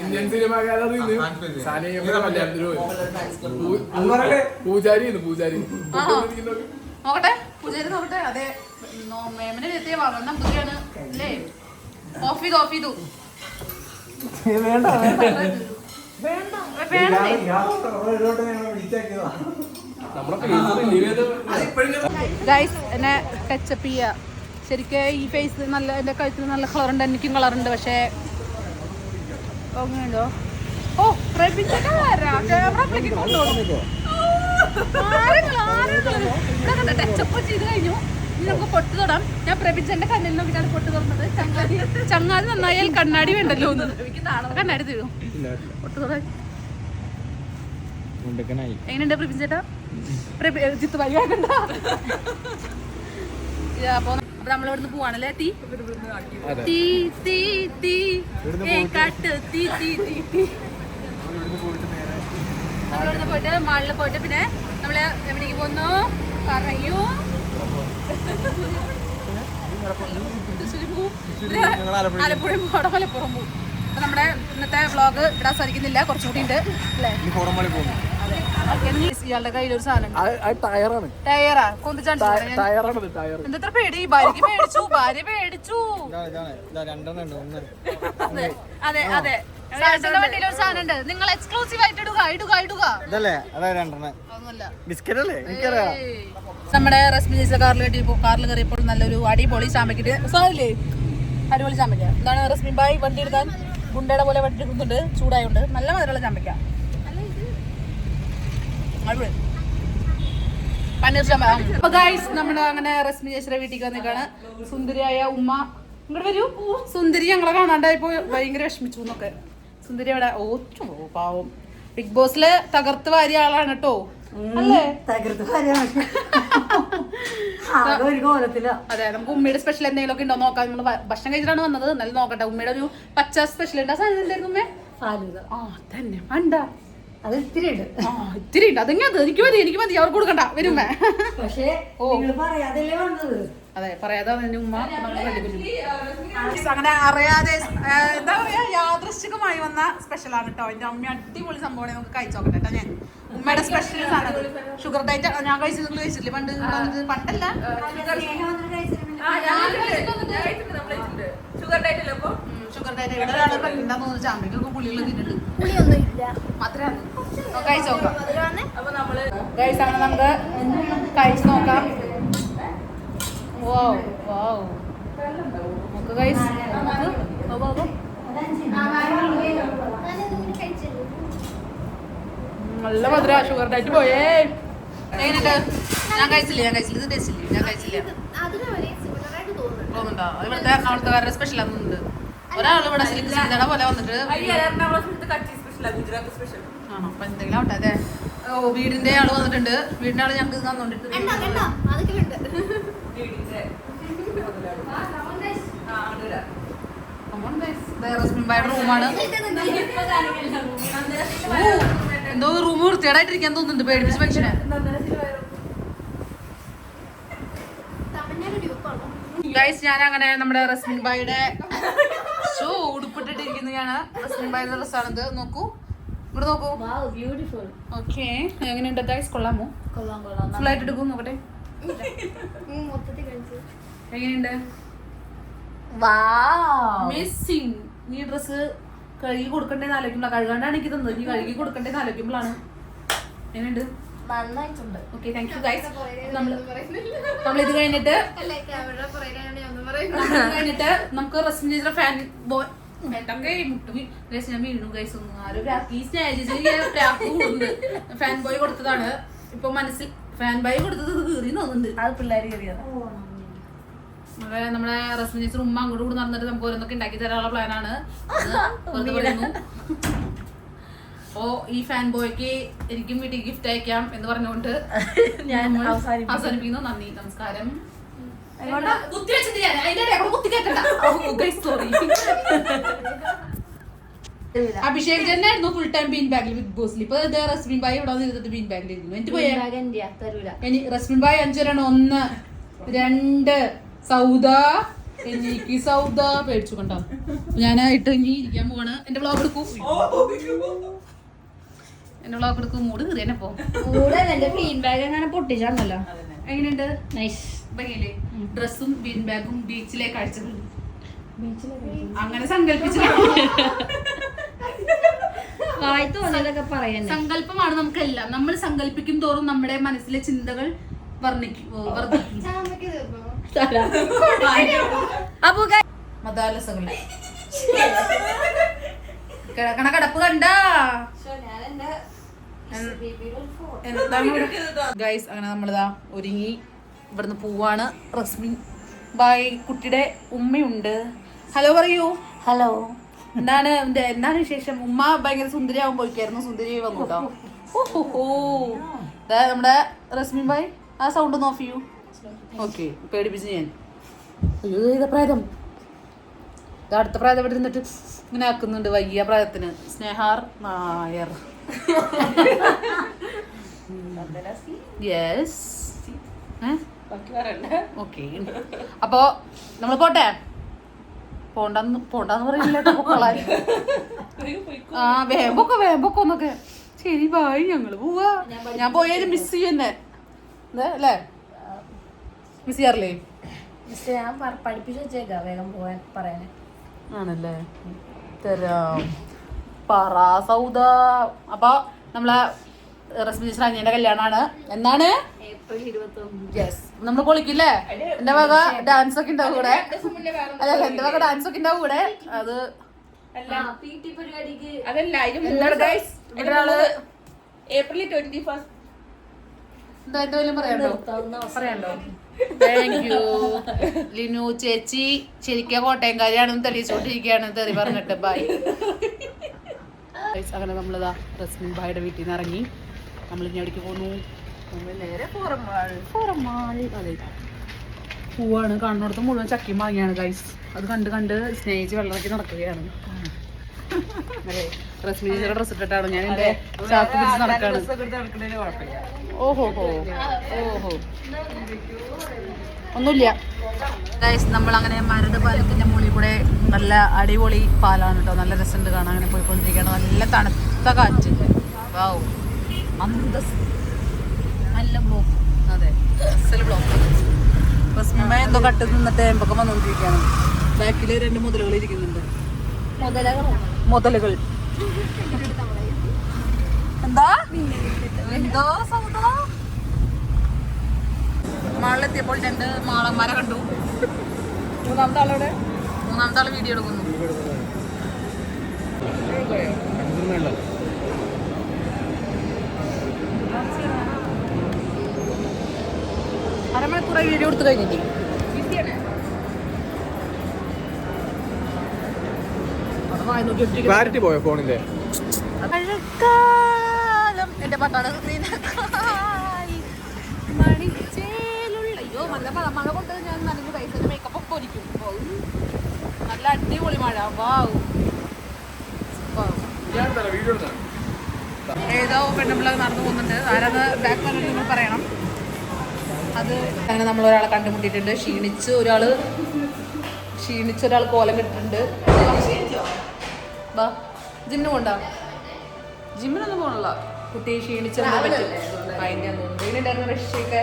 ഇന്ത്യൻ സിനിമ പൂജാരി നോക്കട്ടെ പൂജാരി നോക്കട്ടെ. അതെ മേമനെ എത്തിയ വളർന്ന പുതിയാണ് അല്ലേ? ഓഫ് ചെയ്തു ഗൈസ് എന്നെ ടച്ചപ്പ് ചെയ്യുക. ശരിക്കും ഈ ഫേസ് നല്ല എൻ്റെ കഴുത്തിന് നല്ല കളറുണ്ട്, എനിക്കും കളറുണ്ട്. പക്ഷേ അങ്ങനെയുണ്ടോ? ഓ ടച്ചപ്പ് ചെയ്ത് കഴിഞ്ഞു. ഇനി നമുക്ക് പൊട്ട് തൊടാം. ഞാൻ പ്രഭിച്ചന്റെ കണ്ണിൽ നോക്കിയിട്ടാണ് പൊട്ട് തുറന്നത്. ചങ്ങാതി നന്നായാൽ കണ്ണാടി വേണ്ടല്ലോ എന്ന്. കണ്ണാടി തരും പൊട്ട് തൊടാൻ. എങ്ങനെയുണ്ട് പ്രഭിച്ചേട്ടാ? ജിത്ത് വൈകാക്കണ്ട. അപ്പൊ നമ്മളിവിടുന്ന് പോവാണല്ലേ? നമ്മളിവിടുന്ന് പോയിട്ട് മാളിൽ പോയിട്ട് പിന്നെ നമ്മള് എവിടേക്ക് പോകുന്നു പറയൂ. ആലപ്പുഴയും പോകണം, മലപ്പുറം പോകും. അപ്പൊ നമ്മുടെ ഇന്നത്തെ വ്ളോഗ് ഇവിടെ അവസാനിക്കുന്നില്ല, കുറച്ചുകൂടി ഉണ്ട് അല്ലേ? ഇയാളുടെ കയ്യിലൊരു സാധനം ടയറാ എന്താ പേടി? ഭാര്യ പേടിച്ചു. അതെ അതെ വണ്ടിയിലൊരു സാധനം ഉണ്ട്. നിങ്ങൾ എക്സ്ക്ലൂസീവ് ആയിട്ട് ഇടുക. നമ്മുടെ റസ്മി കാറിൽ കയറിയപ്പോൾ നല്ലൊരു അടിപൊളി ചാമ്പക്കിട്ട് സാധനല്ലേ? അടിപൊളി ചാമ്പക്ക. എന്താണ് റസ്മി ബായി വണ്ടി എടുക്കാൻ ഗുണ്ടയുടെ പോലെ വണ്ടി എടുക്കുന്നുണ്ട്. ചൂടായോണ്ട് നല്ല മധുരമുള്ള ചാമ്പക്ക. അപ്പൊ ഗൈസ് നമ്മള് അങ്ങനെ റസ്മി ചേച്ചിയുടെ വീട്ടിൽ വന്നിക്കാണ്. സുന്ദരിയായ ഉമ്മ ഇങ്ങോട്ട് വരൂ. സുന്ദരി ഞങ്ങളെ കാണാണ്ടായിപ്പോ ഭയങ്കര വിഷമിച്ചു എന്നൊക്കെ. സുന്ദരി അവിടെ പാവം. ബിഗ് ബോസില് തകർത്ത് വാരിയ ആളാണ് കേട്ടോ അല്ലേ? അതെ. നമുക്ക് ഉമ്മയുടെ സ്പെഷ്യൽ എന്തെങ്കിലും ഒക്കെ ഉണ്ടോ നോക്കാം. നമ്മള് ഭക്ഷണം കഴിച്ചിട്ടാണ് വന്നത്. നല്ല നോക്കട്ടെ. ഉമ്മയുടെ ഒരു പച്ച സ്പെഷ്യൽ ഉണ്ട്. ആ സാധനം എന്തായിരുന്നു ഉമ്മേ? തന്നെ വേണ്ട. അത് ഇത്തിരി ഉണ്ട്. അതെങ്ങനെ എനിക്ക് മതി അവർക്ക് കൊടുക്കണ്ട വരുമ്പേ. അതെ പറയാതെ ഉമ്മ അങ്ങനെ അറിയാതെ എന്താ പറയാ യാദൃശ്ചികമായി വന്ന സ്പെഷ്യലാണ് കേട്ടോ. എന്റെ അമ്മ അടിപൊളി സംഭവമാണ്. നമുക്ക് കഴിച്ചോക്കട്ടെ കേട്ടോ. ഞാൻ ഉമ്മയുടെ സ്പെഷ്യൽ സാധനം ഷുഗർ ഡയറ്റ് ഞാൻ കഴിച്ചിട്ടില്ലേ പണ്ട്? പണ്ടല്ല ഷുഗർ ഡയറ്റ് ഇവിടെ ഒരാൾ ഉണ്ടാന്ന് തോന്നുന്നു. ചാമ്പയ്ക്കൊക്കെ പുളിയുള്ള തിന്നുണ്ട്. മാത്രമാണ് കഴിച്ചോക്കാം. ഗൈസ് അങ്ങനെ നമുക്ക് കഴിച്ചു നോക്കാം. നമുക്ക് ഗൈസ് നല്ല മധുര. ഷുഗർ ഡയറ്റ് പോയേ. എങ്ങനെയുണ്ട്? ഞാൻ കഴിച്ചില്ല. ഇത് ടേസ്റ്റില്ല. ഞാൻ കഴിച്ചില്ല. തോന്നുന്നുണ്ടോ? ഇവിടുത്തെ എറണാകുളത്തുകാരുടെ സ്പെഷ്യൽ ആണെന്നുണ്ട്. ഒരാൾ ഇവിടെ സിലിണ്ടറ പോലെ വന്നിട്ട് ആണോ? അപ്പൊ എന്തെങ്കിലും ആവട്ടെ. അതെ വീടിന്റെ ആള് വന്നിട്ടുണ്ട്. വീടിന്റെ ആള് ഞങ്ങൾക്ക് തന്നോണ്ടിട്ടുണ്ട്. റൂമാണ്. എന്തോ റൂം വൃത്തിയേടായിട്ടിരിക്കാൻ തോന്നുന്നുണ്ട്. പേടിപ്പിച്ച് മനുഷ്യനെ. ഗൈസ് ഞാൻ അങ്ങനെ നമ്മുടെ റസ്മിൻ ബായിയുടെ ഷോ ഉടുപ്പിട്ടിട്ടിരിക്കുന്നതാണ്. റസ്മിൻ ബായിയുടെ ഡ്രസ്സാണിത്. നോക്കൂ, ഇവിടെ നോക്കൂ. ഓക്കെ എങ്ങനെയുണ്ട് ഗൈസ്? കൊള്ളാമോ? ഫുള്ളായിട്ട് എടുക്കും നോക്കട്ടെ. എങ്ങനെയുണ്ട്? മിസ്സിങ്. ഈ ഡ്രസ്സ് കഴുകി കൊടുക്കണ്ടേന്ന് ആലോചിക്കുമ്പോൾ കഴുകാണ്ടാണ് എനിക്ക് തന്നത്. ഈ കഴുകി കൊടുക്കണ്ടേന്ന് ആലോചിക്കുമ്പോഴാണ്. എങ്ങനെയുണ്ട്? Okay thank you guys. നമ്മളിത് കഴിഞ്ഞിട്ട് നമുക്ക് റസ്മിൻ ചേച്ചിയുടെ ഫാൻ ബോയ് ഞാൻ വീണു ഗൈസ്. ഒന്നും ആരും ഫാൻ ബോയ് കൊടുത്തതാണ്. ഇപ്പൊ മനസ്സിൽ ഫാൻ ബോയ് കൊടുത്തത് കീറി തോന്നുന്നുണ്ട്. അത് പിള്ളേര് കയറിയത്. നമ്മുടെ റസ്മിൻ ചേച്ചി ഉമ്മ അങ്ങോട്ട് കൂടെ നടന്നിട്ട് നമുക്ക് ഓരോന്നൊക്കെ ഉണ്ടാക്കി തരാനുള്ള പ്ലാനാണ്. അപ്പോ ഈ ഫാൻ ബോയ്ക്ക് എനിക്കും വീട്ടിൽ ഗിഫ്റ്റ് അയക്കാം എന്ന് പറഞ്ഞുകൊണ്ട് ഞാൻ അവസാനിപ്പിക്കുന്നു. നന്ദി, നമസ്കാരം. അഭിഷേക് തന്നെയായിരുന്നു ഫുൾ ടൈം ബീൻ ബാഗിൽ ബിഗ് ബോസിൽ. ഇപ്പൊ റസ്മിൻ ബായി ഇവിടെ വന്നിരുന്നിട്ട് ബീൻ ബാഗിലിരുന്നു. എനിക്ക് പോയാ റസ്മിൻ ബായി 5 1 2 സൗദ എനിക്ക് സൗദ പേടിച്ചു കണ്ടോ. ഞാനായിട്ട് ഇനി ഇരിക്കാൻ പോവാണ്. എന്റെ വ്ളോഗ് എടുക്കൂ, എന്റെ വ്ളോഗ് എടുക്കൂ. മൂട് കയറിയനെ പോ. എന്റെ ബീൻ ബാഗ് അങ്ങനെ പൊട്ടിച്ചാണല്ലോ. എങ്ങനെയുണ്ട് നൈസ്. ഭംഗിയില്ലേ? ഡ്രസ്സും ബീൻ ബാഗും ബീച്ചിലെ കാഴ്ചകൾ അങ്ങനെ സങ്കല്പിച്ചു. വായി തോന്നിയതൊക്കെ പറയുന്നത് സങ്കല്പമാണ് നമുക്കെല്ലാം. നമ്മൾ സങ്കല്പിക്കും തോറും നമ്മുടെ മനസ്സിലെ ചിന്തകൾ വർദ്ധിക്കും. അപ്പൊ മതാലസകൾ കിടക്കണ കിടപ്പ് കണ്ട ഗൈസ്. അങ്ങനെ നമ്മളിതാ ഒരുങ്ങി ഇവിടുന്ന് പോവാണ്. റസ്മിൻ ബായ് കുട്ടിയുടെ ഉമ്മയുണ്ട്. ഹലോ പറയൂ. ഹലോ. എന്താണ് വിശേഷം? ഉമ്മ ഭയങ്കര സുന്ദരിയാവാൻ പോയിക്കായിരുന്നു. സുന്ദരി വന്നു കേട്ടോ. ഓഹോ, നമ്മുടെ റസ്മിൻ ബായ് ആ സൗണ്ട് ഒന്ന് ഓഫ് ചെയ്യൂ. ഓക്കെ, പേടിപ്പിച്ച് ഞാൻ. അയ്യോ ഇതാ പ്രായം. അടുത്ത പ്രായം ഇവിടെ നിന്നിട്ട് ഇങ്ങനെ ആക്കുന്നുണ്ട്. വയ്യ പ്രായത്തിന്. സ്നേഹാർ നായർ. യെസ്. ഓക്കെ, അപ്പോ നമ്മൾ പോട്ടെ. പോണ്ടാന്ന് പറയില്ല. ആ വേമ്പൊക്കെ ഒന്നൊക്കെ. ശരി ബായ്, ഞങ്ങള് പോവാ. ഞാൻ പോയാലും മിസ് ചെയ്യുന്നേ അല്ലേ? മിസ് ചെയ്യാറില്ലേ? ഞാൻ പഠിപ്പിച്ചു വെച്ചേക്കാം വേഗം പോവാൻ പറയാന്. ആണല്ലേ? തരാം. പറ സൗദ. അപ്പൊ നമ്മളെ റസ്മി അനിയന്റെ കല്യാണാണ്. എന്നാണ്? ഏപ്രിൽ 29. യെസ്. നമ്മൾ പൊളിക്കില്ലേ? എന്റെ വക ഡാൻസ് ഒക്കെ ഉണ്ടാവും കൂടെ. അല്ല, എന്റെ വക ഡാൻസ് ഒക്കെ ഉണ്ടാവും കൂടെ. അത് പരിപാടിക്ക് അതല്ല ഒരാള് ഏപ്രിൽ 21 എന്താ എന്തെങ്കിലും പറയാണ്ടോ? താങ്ക് യു ലിനു ചേച്ചി. ശരിക്കും കോട്ടയംകാരിയാണെന്ന് തെളിയിച്ചോണ്ടിരിക്കുകയാണ് തെറി പറഞ്ഞിട്ട്. ബൈ. അങ്ങനെ നമ്മളിതാ റസ്മിൻ ബായുടെ വീട്ടിൽ നിന്ന് ഇറങ്ങി. നമ്മളിനി എവിടേക്ക് പോന്നു? നമ്മൾ നേരെ ഫോറമാൾ. അതെ, പൂവാണ്. കാണുന്നിടത്ത് മുഴുവൻ ചക്കിയും വാങ്ങിയാണ് ഗൈസ്. അത് കണ്ട് സ്നേഹിച്ച് വെള്ളമൊക്കെ നടക്കുകയാണ്. അതെ, റസ്മിനിയുടെ ഡ്രസ് ഇട്ടിട്ടാണ് ഞാൻ എന്റെ ചാക്ക് പിടിച്ച് നടക്കാണ്. ഓഹോ ഒന്നുമില്ല ഗൈസ്. നമ്മളങ്ങനെ മരട് പാലത്തിന്റെ മുകളിൽ കൂടെ, നല്ല അടിപൊളി പാലാണ് കേട്ടോ. നല്ല രസമുണ്ട് കാണാൻ. അങ്ങനെ പോയിക്കൊണ്ടിരിക്കുകയാണ്. നല്ല തണുത്ത കാറ്റ്. വാവ്, നല്ല ബ്ലോക്ക്. അതെ, അസൽ ബ്ലോക്ക്. റസ്മിമ എന്തോ കട്ട് നിന്നിട്ട് എമ്പൊക്കെ വന്നുകൊണ്ടിരിക്കുകയാണ്. ബാക്കിൽ 2 മുതലുകൾ ഇരിക്കുന്നുണ്ട്. മുതലുകൾ എന്തോ സൗദ. മാളിലെത്തിയപ്പോൾ 2 മാളന്മാരെ കണ്ടു. മൂന്നാമത്തെ ആള് വീഡിയോ എടുക്കുന്നു. അരമണിക്കൂറായി വീഡിയോ എടുത്തു കഴിഞ്ഞിട്ട്. ക്ലാരിറ്റി പോയോ ഫോണിന്റെ? മഴക്കാലം എന്റെ പാട്ടാണ്. അയ്യോ നല്ല മഴ കൊണ്ട് ഞാൻ നനഞ്ഞു. പൈസന്റെ മേക്കപ്പ് ഒക്കെ ഒരിക്കും. നല്ല അടിപൊളി മഴ. വാവ്. ഏതോ പെണ്ണുമ്പിള്ള നടന്നു പോകുന്നുണ്ട്. ആരാന്ന് ബാക്ക് പറഞ്ഞിട്ട് നിങ്ങൾ പറയണം. അത് അങ്ങനെ നമ്മൾ ഒരാളെ കണ്ടുമുട്ടിയിട്ടുണ്ട്. ക്ഷീണിച്ച് ഒരാൾ കോലം കിട്ടിട്ടുണ്ട്. ജിമ്മിന് പോണ്ട? ജിമ്മിനൊന്നും പോകണല്ലോ. കുട്ടി ക്ഷീണിച്ചെന്ന് പറ്റും. അതിൻ്റെ മുമ്പിലുണ്ടായിരുന്ന രക്ഷയൊക്കെ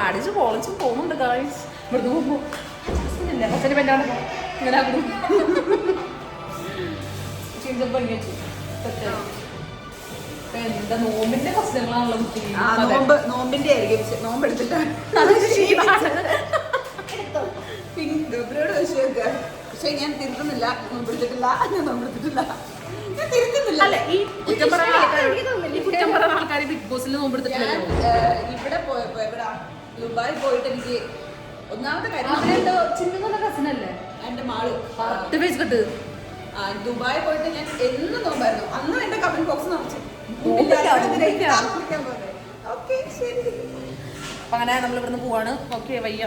അടിച്ച് പൊളിച്ചും പോകുന്നുണ്ട്. ഗായ്സ് ഇവിടുന്ന് പോകുമ്പോൾ അച്ഛൻ്റെ പെറ്റാണ് ഇങ്ങനെ ആകും. ക്ഷീണിച്ചപ്പോൾ എന്താ നോമ്പിന്റെ പ്രശ്നങ്ങളാണല്ലോ കുട്ടി. നോമ്പിന്റെ ആയിരിക്കും. നോമ്പ് എടുത്തിട്ടാണ് ഗബ്രിയോട് ചോദിച്ചു. പക്ഷെ ഞാൻ തിരുത്തുന്നില്ല. നോമ്പ് എടുത്തിട്ടില്ല. ഞാൻ നോമ്പ് എടുത്തിട്ടില്ല. ഞാൻ തിരുത്തുന്നില്ല. അല്ല, ഈ കുറ്റം പറയുന്ന ആൾക്കാർ ബിഗ് ബോസിൽ നോമ്പെടുത്തിട്ടില്ലല്ലോ. ഇവിടെ പോയപ്പോ എവിടാ ദുബായ് പോയിട്ട് എനിക്ക് ഒന്നാമത്തെ കാര്യം ചിന്ത കസിനല്ലേ എന്റെ മാള് ഫേസ് കെട്ട്. ദുബായ് പോയിട്ട് ഞാൻ എന്നും നോമ്പായിരുന്നു. അന്നും എന്റെ കമന്റ് ബോക്സ് നിറച്ചു. അപ്പൊ അങ്ങനെ നമ്മൾ ഇവിടുന്ന് പോവാണ്. ഓക്കെ, വയ്യ.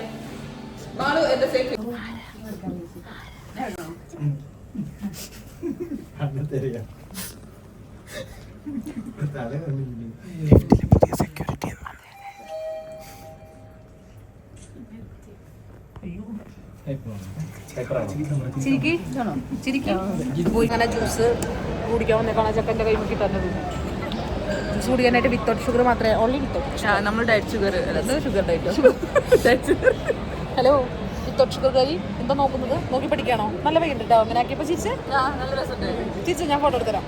മാളു എന്റെ സേഫ് സെക്യൂരിറ്റി ഇങ്ങനെ ജ്യൂസ് കുടിക്കാൻ വന്നേക്കാണ് ചക്കൻ്റെ കൈ മുക്കി തന്നത്. ജ്യൂസ് കുടിക്കാനായിട്ട് വിത്തൗട്ട് ഷുഗർ മാത്രമേ ഓൺലി വിത്തൗട്ട് നമ്മൾ diet sugar sugar diet hello without sugar കറി എന്താ നോക്കുന്നത്? നോക്കി പഠിക്കാണോ? നല്ല വൈകിട്ട് കേട്ടോ. അങ്ങനെ ആക്കിയപ്പോ ചിരിച്ച് നല്ല രസമുണ്ട്. ചിരിച്ച് ഞാൻ ഫോട്ടോ എടുത്തരാം.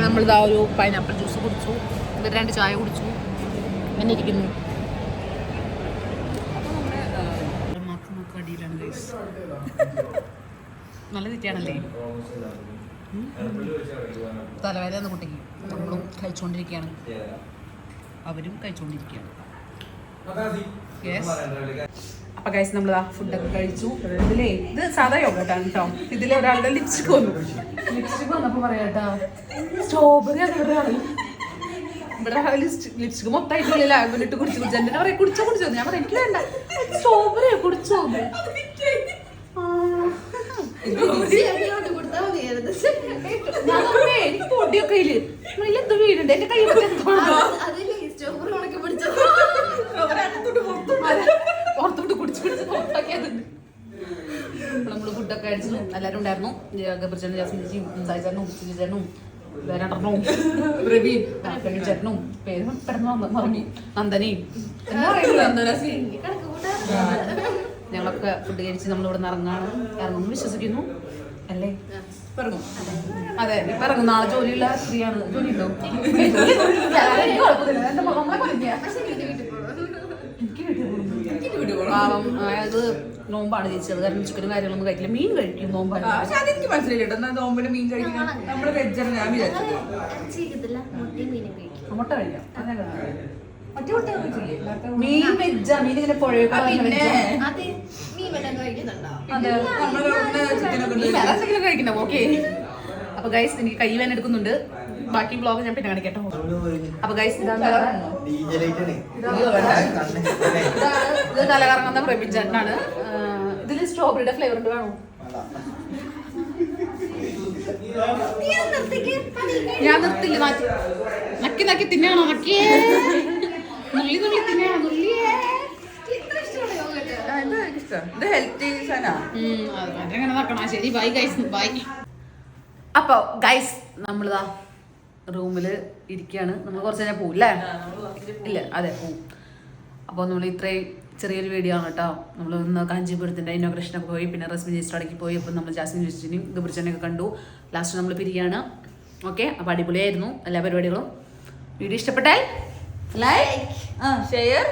നമ്മളിതാ ഒരു പൈനാപ്പിൾ ജ്യൂസ് കുടിച്ചു, 2 ചായ കുടിച്ചു, അങ്ങനെ ഇരിക്കുന്നു. അടിയിലാണ് നല്ല തെറ്റാണല്ലേ? തലവേദന കുട്ടിക്ക് നമ്മളും കഴിച്ചുകൊണ്ടിരിക്കുകയാണ്, അവരും കഴിച്ചുകൊണ്ടിരിക്കുകയാണ്. അപ്പൊ ഗൈസ് നമ്മളിതാ ഫുഡൊക്കെ കഴിച്ചു. ഇത് സാധാ യോഗട്ടാണ് കേട്ടോ. ഇതിലെ ഒരാളുടെ ലിപ്സ്റ്റിക് വന്നപ്പോ പറയാട്ടാ സ്ട്രോബെറി ആണ് ഇവിടെ ലിപ്സ്റ്റിക് മൊത്തമായിട്ടുള്ള ലാബിലിട്ട് കുടിച്ചു എന്നെ പറയാം കുടിച്ചോ ഞാൻ പറയാം എനിക്ക് വേണ്ട സ്ട്രോബെറിയോ കുടിച്ചോ. എനിക്ക് പൊടിയൊക്കെ എന്തോ വീടുണ്ട് എന്റെ കൈ പുറത്തോട്ട് കുടിച്ച് പുറത്താക്കിയതുണ്ട്. നമ്മള് ഫുഡൊക്കെ അടിച്ചു എല്ലാവരും ഉണ്ടായിരുന്നു. ഗബ്രിച്ചേട്ടനും ജാസ്മിൻ ചേച്ചിയും സായിച്ചേട്ടനും ചേട്ടനും രണ്ടെണ്ണവും പ്രവീൺ ചേട്ടനും പേര് പെട്ടെന്ന് മറങ്ങി നന്ദനയും ഞങ്ങളൊക്കെ ഫുഡ് കഴിച്ച് നമ്മളിവിടെ നിന്ന് ഇറങ്ങുമെന്ന് വിശ്വസിക്കുന്നു അല്ലേ? ഇറങ്ങും. അതെ ഇപ്പൊ ഇറങ്ങും. നാളെ ജോലിയുള്ള സ്ത്രീയാണ്. ജോലി ഉണ്ടോ? പാവം അതായത് നോമ്പാണ് ചേച്ചത്. കാരണം ചിക്കനും കാര്യങ്ങളൊന്നും കഴിക്കില്ല. മീൻ കഴിക്കും നോമ്പാണ്. പക്ഷെ അതെനിക്ക് മനസ്സിലായിട്ടോ. നോമ്പിന് മീൻ കഴിക്കണം. നമ്മള് വെജാണ് ഞാൻ വിചാരിച്ചത്. മുട്ട കഴിക്കാം. മീൻ വെജാ. മീൻ ഇങ്ങനെ പുഴയൊക്കെ കഴിക്കണ്ട. ഓക്കെ അപ്പൊ ഗൈസ് എനിക്ക് കൈ വേന എടുക്കുന്നുണ്ട്. ബാക്കി വ്ലോഗ് ഞാൻ പിന്നെ കാണിക്കട്ടോ. അപ്പൊ ഗൈസ് ഇത് തലകറങ്ങുന്ന പ്രവീൺ ചേട്ടനാണ്. ഇതില് സ്ട്രോബെറിയുടെ ഫ്ലേവർ ഉണ്ട്. വേണോ? ഞാൻ നിർത്തില്ല. നക്കി നക്കി തിന്നാണോ? നക്കിയേ നുള്ളി തിന്നാണോ? നുള്ളിയേ അങ്ങനെ നോക്കണം. ശരി ബൈ ഗൈസ് ബൈ. അപ്പൊ ഗൈസ് നമ്മളിതാ റൂമിൽ ഇരിക്കുകയാണ്. നമ്മൾ കുറച്ച് കഴിഞ്ഞാൽ പോവും അല്ലേ? ഇല്ല അതെ പോവും. അപ്പോൾ നമ്മൾ ഇത്രയും ചെറിയൊരു വീഡിയോ ആണ് കേട്ടോ. നമ്മൾ ഇന്ന് കാഞ്ചീപുരത്തിൻ്റെ ഇനോഗ്രേഷനൊക്കെ പോയി, പിന്നെ റസ്മി ചേച്ചിയോടേക്ക് പോയി. അപ്പം നമ്മൾ ജാസ്മിൻ ചേച്ചിനെയും ഗബ്രിച്ചേനെയൊക്കെ കണ്ടു. ലാസ്റ്റ് നമ്മൾ പിരിയാണ്. ഓക്കെ അപ്പോൾ അടിപൊളിയായിരുന്നു എല്ലാ പരിപാടികളും. വീഡിയോ ഇഷ്ടപ്പെട്ടാൽ ലൈക്ക്, ഷെയർ,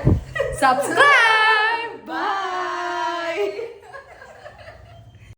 സബ്സ്ക്രൈബ്.